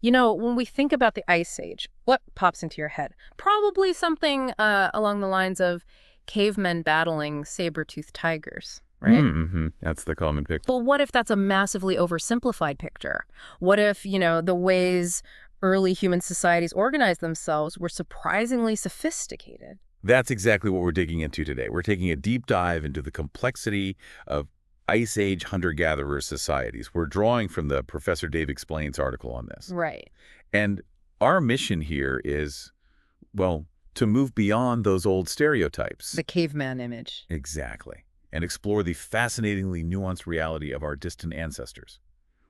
You know, when we think about the Ice Age, what pops into your head? Probably something along the lines of cavemen battling saber-toothed tigers, right? Mm-hmm. That's the common picture. But what if that's a massively oversimplified picture? What if, the ways early human societies organized themselves were surprisingly sophisticated? That's exactly what we're digging into today. We're taking a deep dive into the complexity of Ice Age hunter-gatherer societies. We're drawing from the Professor Dave Explains article on this. Right. And our mission here is, well, to move beyond those old stereotypes. The caveman image. Exactly. And explore the fascinatingly nuanced reality of our distant ancestors.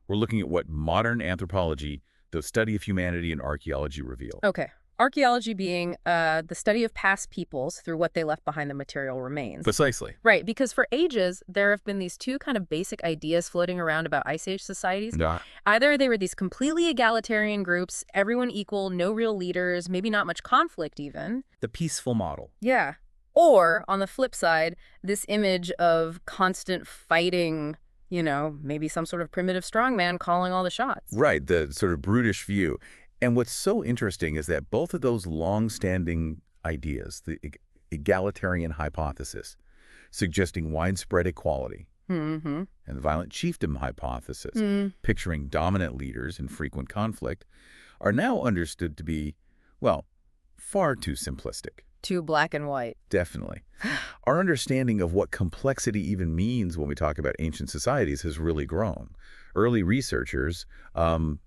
We're looking at what modern anthropology, the study of humanity, and archaeology reveal. Okay. Archaeology being the study of past peoples through what they left behind the material remains. Precisely. Right, because for ages, there have been these two kind of basic ideas floating around about Ice Age societies. Yeah. Either they were these completely egalitarian groups, everyone equal, no real leaders, maybe not much conflict even. The peaceful model. Yeah. Or, on the flip side, this image of constant fighting, maybe some sort of primitive strongman calling all the shots. Right, the sort of brutish view. And what's so interesting is that both of those long-standing ideas, the egalitarian hypothesis, suggesting widespread equality, Mm-hmm. and the violent chiefdom hypothesis, picturing dominant leaders in frequent conflict, are now understood to be, well, far too simplistic. Too black and white. Definitely. Our understanding of what complexity even means when we talk about ancient societies has really grown. Early researchers,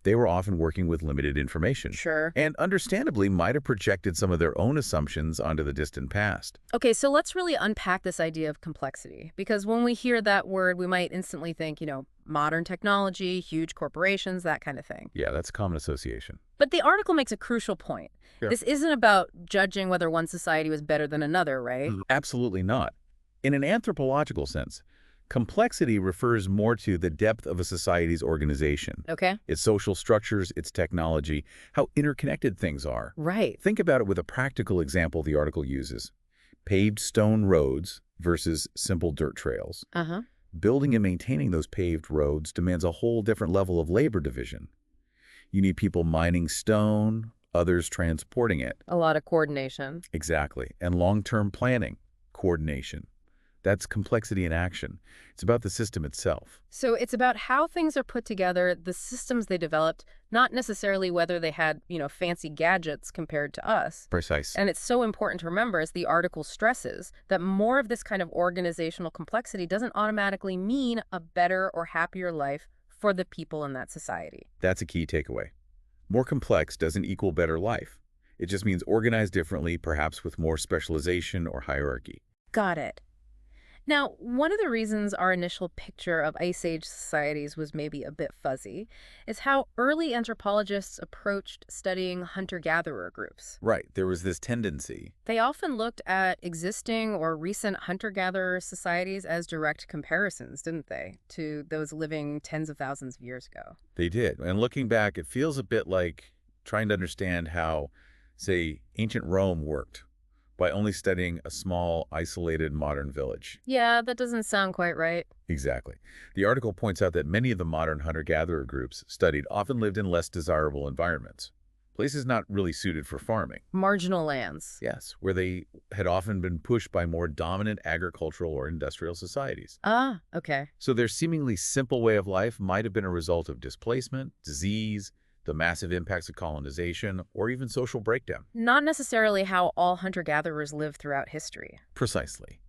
they were often working with limited information. Sure. And understandably might have projected some of their own assumptions onto the distant past. Okay, so let's really unpack this idea of complexity, because when we hear that word, we might instantly think, modern technology, huge corporations, that kind of thing. Yeah, that's a common association. But the article makes a crucial point. Yeah. This isn't about judging whether one society was better than another, right? Absolutely not. In an anthropological sense, complexity refers more to the depth of a society's organization. Okay. Its social structures, its technology, how interconnected things are. Right. Think about it with a practical example the article uses. Paved stone roads versus simple dirt trails. Uh-huh. Building and maintaining those paved roads demands a whole different level of labor division. You need people mining stone, others transporting it. A lot of coordination. Exactly. And long-term planning, coordination. That's complexity in action. It's about the system itself. So it's about how things are put together, the systems they developed, not necessarily whether they had, fancy gadgets compared to us. Precise. And it's so important to remember, as the article stresses, that more of this kind of organizational complexity doesn't automatically mean a better or happier life for the people in that society. That's a key takeaway. More complex doesn't equal better life. It just means organized differently, perhaps with more specialization or hierarchy. Got it. Now, one of the reasons our initial picture of Ice Age societies was maybe a bit fuzzy is how early anthropologists approached studying hunter-gatherer groups. Right. There was this tendency. They often looked at existing or recent hunter-gatherer societies as direct comparisons, didn't they, to those living tens of thousands of years ago? They did. And looking back, it feels a bit like trying to understand how, say, ancient Rome worked by only studying a small, isolated modern village. Yeah, that doesn't sound quite right. Exactly. The article points out that many of the modern hunter-gatherer groups studied often lived in less desirable environments, places not really suited for farming. Marginal lands. Yes, where they had often been pushed by more dominant agricultural or industrial societies. Ah, okay. So their seemingly simple way of life might have been a result of displacement, disease, the massive impacts of colonization, or even social breakdown. Not necessarily how all hunter-gatherers lived throughout history. Precisely.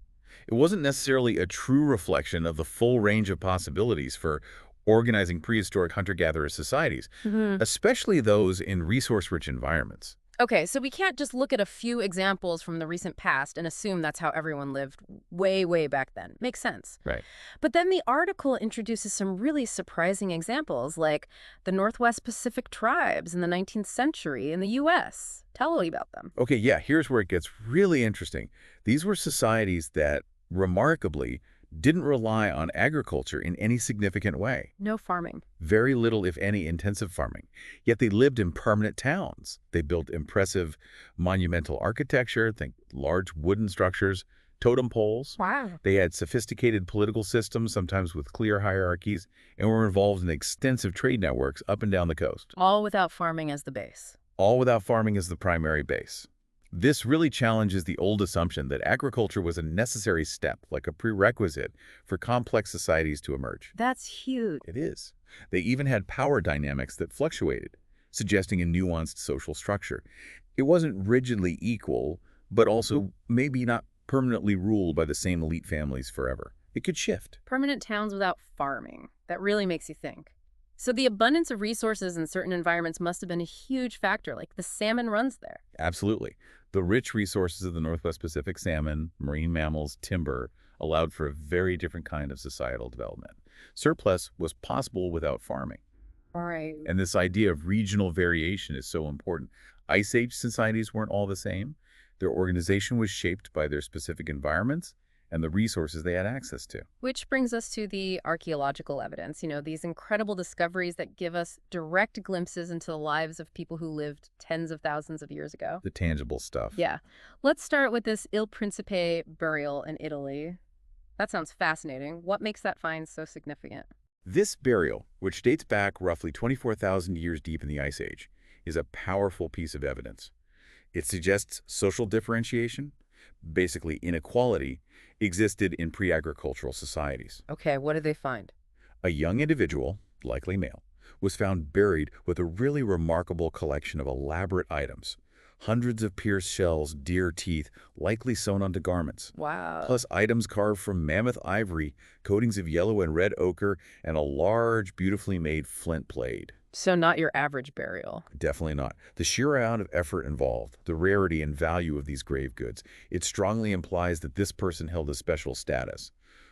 It wasn't necessarily a true reflection of the full range of possibilities for organizing prehistoric hunter-gatherer societies, especially those in resource-rich environments. Okay, so we can't just look at a few examples from the recent past and assume that's how everyone lived way, way back then. Makes sense. Right. But then the article introduces some really surprising examples, like the Northwest Pacific tribes in the 19th century in the U.S. Tell me about them. Okay, yeah, here's where it gets really interesting. These were societies that, remarkably, didn't rely on agriculture in any significant way. No farming. Very little, if any, intensive farming. Yet they lived in permanent towns. They built impressive monumental architecture, think large wooden structures, totem poles. Wow. They had sophisticated political systems, sometimes with clear hierarchies, and were involved in extensive trade networks up and down the coast, All without farming as the base. all without farming as the primary base. This really challenges the old assumption that agriculture was a necessary step, like a prerequisite for complex societies to emerge. That's huge. It is. They even had power dynamics that fluctuated, suggesting a nuanced social structure. It wasn't rigidly equal, but also maybe not permanently ruled by the same elite families forever. It could shift. Permanent towns without farming. That really makes you think. So the abundance of resources in certain environments must have been a huge factor, like the salmon runs there. Absolutely. The rich resources of the Northwest Pacific, salmon, marine mammals, timber, allowed for a very different kind of societal development. Surplus was possible without farming. All right. And this idea of regional variation is so important. Ice Age societies weren't all the same. Their organization was shaped by their specific environments and the resources they had access to. Which brings us to the archaeological evidence, these incredible discoveries that give us direct glimpses into the lives of people who lived tens of thousands of years ago. The tangible stuff. Yeah. Let's start with this Il Principe burial in Italy. That sounds fascinating. What makes that find so significant? This burial, which dates back roughly 24,000 years deep in the Ice Age, is a powerful piece of evidence. It suggests social differentiation, basically inequality, existed in pre-agricultural societies. Okay, what did they find? A young individual, likely male, was found buried with a really remarkable collection of elaborate items. Hundreds of pierced shells, deer teeth, likely sewn onto garments. Wow. Plus items carved from mammoth ivory, coatings of yellow and red ochre, and a large, beautifully made flint blade. So not your average burial. Definitely not. The sheer amount of effort involved, the rarity and value of these grave goods, it strongly implies that this person held a special status,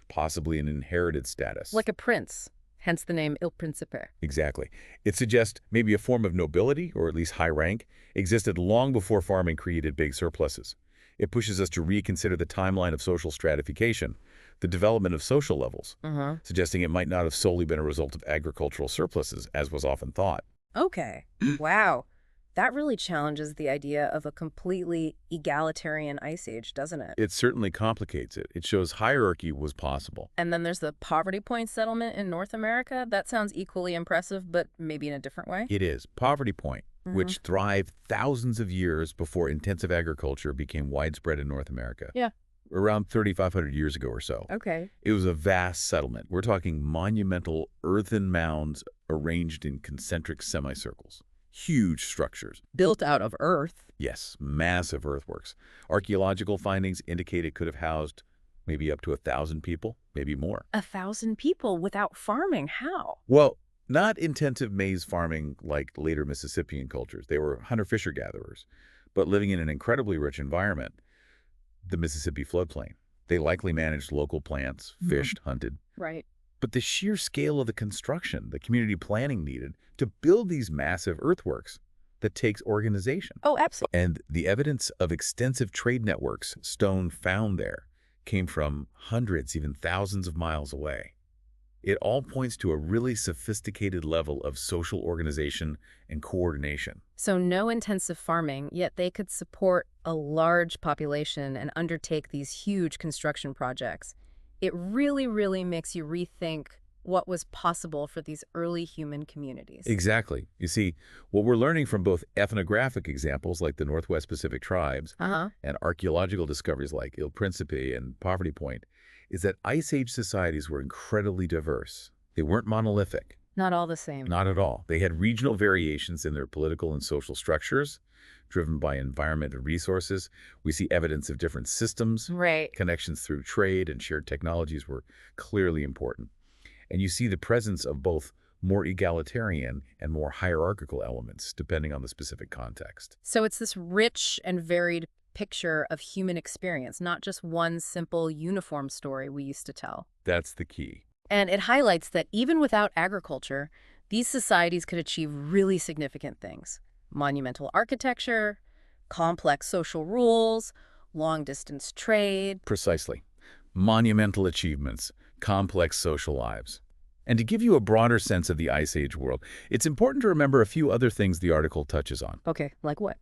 possibly an inherited status. Like a prince, hence the name Il Principe. Exactly. It suggests maybe a form of nobility, or at least high rank, existed long before farming created big surpluses. It pushes us to reconsider the timeline of social stratification, the development of social levels, suggesting it might not have solely been a result of agricultural surpluses, as was often thought. Okay. Wow. That really challenges the idea of a completely egalitarian ice age, doesn't it? It certainly complicates it. It shows hierarchy was possible. And then there's the poverty point settlement in North America. That sounds equally impressive, but maybe in a different way. It is. Poverty Point, which thrived thousands of years before intensive agriculture became widespread in North America. Yeah. Around 3,500 years ago or so. Okay. It was a vast settlement. We're talking monumental earthen mounds arranged in concentric semicircles. Huge structures. Built out of earth. Yes, massive earthworks. Archaeological findings indicate it could have housed maybe up to 1,000 people, maybe more. 1,000 people without farming. How? Well, not intensive maize farming like later Mississippian cultures. They were hunter-fisher gatherers, but living in an incredibly rich environment, the Mississippi floodplain. They likely managed local plants, fished, hunted. Right. But the sheer scale of the construction, the community planning needed to build these massive earthworks, that takes organization. Oh, absolutely. And the evidence of extensive trade networks stone found there came from hundreds, even thousands of miles away. It all points to a really sophisticated level of social organization and coordination. So no intensive farming, yet they could support a large population and undertake these huge construction projects. It really, really makes you rethink what was possible for these early human communities. Exactly. You see, what we're learning from both ethnographic examples like the Northwest Pacific tribes and archaeological discoveries like Il Principe and Poverty Point is that Ice Age societies were incredibly diverse. They weren't monolithic. Not all the same. Not at all. They had regional variations in their political and social structures, driven by environment and resources. We see evidence of different systems. Right. Connections through trade and shared technologies were clearly important. And you see the presence of both more egalitarian and more hierarchical elements, depending on the specific context. So it's this rich and varied picture of human experience, not just one simple uniform story we used to tell. That's the key. And it highlights that even without agriculture, these societies could achieve really significant things. Monumental architecture, complex social rules, long-distance trade. Precisely. Monumental achievements, complex social lives. And to give you a broader sense of the Ice Age world, it's important to remember a few other things the article touches on. Okay, like what?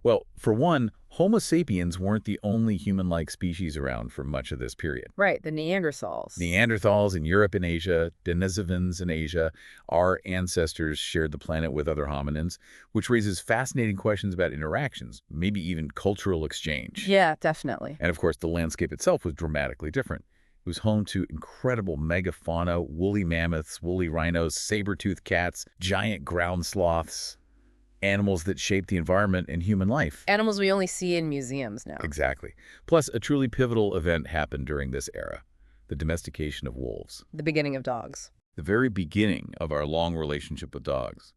Well, for one, Homo sapiens weren't the only human-like species around for much of this period. Right, the Neanderthals. Neanderthals in Europe and Asia, Denisovans in Asia, our ancestors shared the planet with other hominins, which raises fascinating questions about interactions, maybe even cultural exchange. Yeah, definitely. And of course, the landscape itself was dramatically different. It was home to incredible megafauna, woolly mammoths, woolly rhinos, saber-toothed cats, giant ground sloths, animals that shaped the environment and human life. Animals we only see in museums now. Exactly. Plus, a truly pivotal event happened during this era, the domestication of wolves. The beginning of dogs. The very beginning of our long relationship with dogs.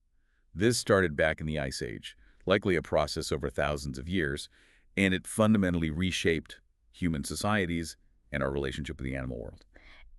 This started back in the Ice Age, likely a process over thousands of years, and it fundamentally reshaped human societies and our relationship with the animal world.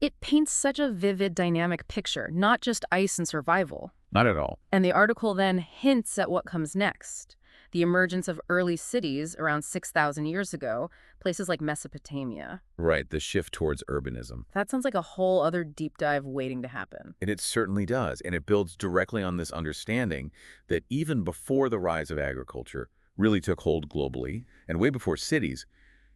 It paints such a vivid, dynamic picture, not just ice and survival. Not at all. And the article then hints at what comes next. The emergence of early cities around 6,000 years ago, places like Mesopotamia. Right, the shift towards urbanism. That sounds like a whole other deep dive waiting to happen. And it certainly does, and it builds directly on this understanding that even before the rise of agriculture really took hold globally, and way before cities,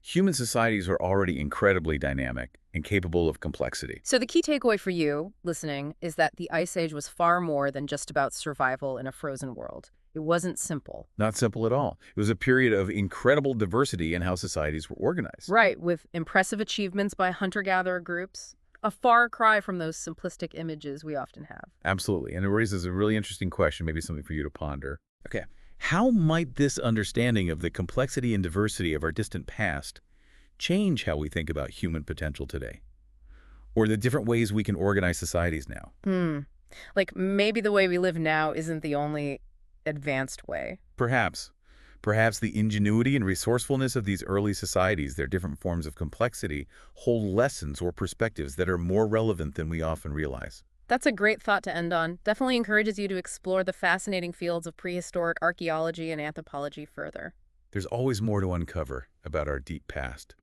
human societies are already incredibly dynamic and capable of complexity. So the key takeaway for you, listening, is that the Ice Age was far more than just about survival in a frozen world. It wasn't simple. Not simple at all. It was a period of incredible diversity in how societies were organized. Right, with impressive achievements by hunter-gatherer groups. A far cry from those simplistic images we often have. Absolutely. And it raises a really interesting question, maybe something for you to ponder. Okay. How might this understanding of the complexity and diversity of our distant past change how we think about human potential today? Or the different ways we can organize societies now? Like maybe the way we live now isn't the only advanced way. Perhaps. Perhaps the ingenuity and resourcefulness of these early societies, their different forms of complexity, hold lessons or perspectives that are more relevant than we often realize. That's a great thought to end on. Definitely encourages you to explore the fascinating fields of prehistoric archaeology and anthropology further. There's always more to uncover about our deep past.